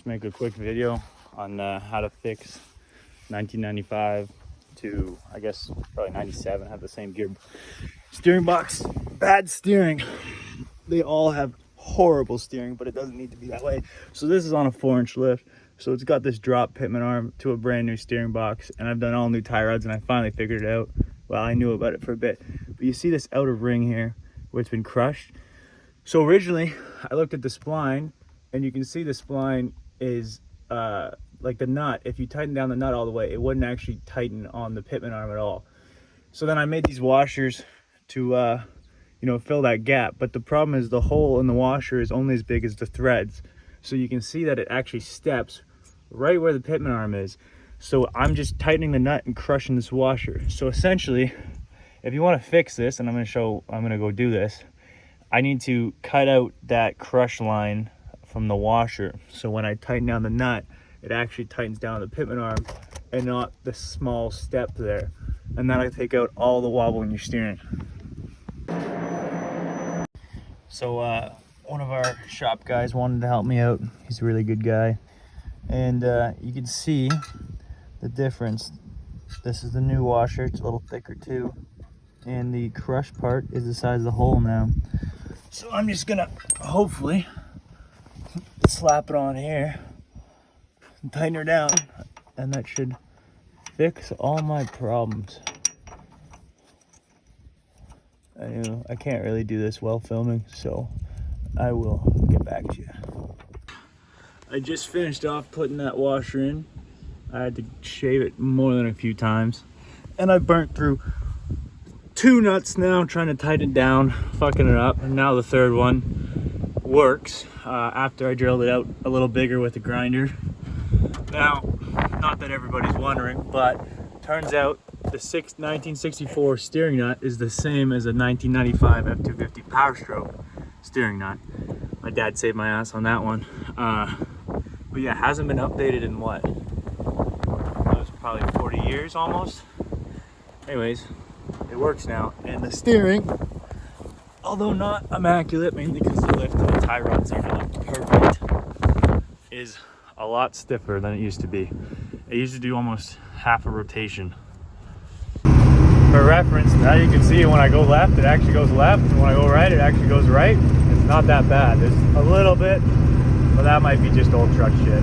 just make a quick video on how to fix 1995 to, I guess, probably 97, have the same gear. Steering box, bad steering. They all have horrible steering, but it doesn't need to be that way. So this is on a 4-inch lift. So it's got this drop pitman arm to a brand new steering box, and I've done all new tie rods, and I finally figured it out. Well, I knew about it for a bit, but you see this outer ring here where it's been crushed. So originally I looked at the spline, and you can see the spline is like the nut. If you tighten down the nut all the way, it wouldn't actually tighten on the pitman arm at all. So then I made these washers to fill that gap, but the problem is the hole in the washer is only as big as the threads. So you can see that it actually steps right where the pitman arm is. So I'm just tightening the nut and crushing this washer. So essentially, if you want to fix this, and I'm going to go do this, I need to cut out that crush line from the washer. So when I tighten down the nut, it actually tightens down the pitman arm and not the small step there. And that'll take out all the wobble in your steering. So one of our shop guys wanted to help me out. He's a really good guy. And you can see the difference. This is the new washer. It's a little thicker too. And the crush part is the size of the hole now. So I'm just gonna hopefully slap it on here and tighten her down, and that should fix all my problems. I can't really do this while filming, so I will get back to you. I just finished off putting that washer in. I had to shave it more than a few times, and I burnt through 2 nuts now trying to tighten it down, fucking it up, and now the third one works after I drilled it out a little bigger with the grinder. Now, not that everybody's wondering, but turns out the 1964 steering nut is the same as a 1995 F250 Power Stroke steering nut. My dad saved my ass on that one. But yeah, it hasn't been updated in what? That was probably 40 years almost. Anyways, it works now. And the steering, although not immaculate, mainly because the lift and the tie rods are not perfect, is a lot stiffer than it used to be. It used to do almost half a rotation. For reference, now you can see when I go left, it actually goes left, and when I go right, it actually goes right. It's not that bad. There's a little bit, but that might be just old truck shit.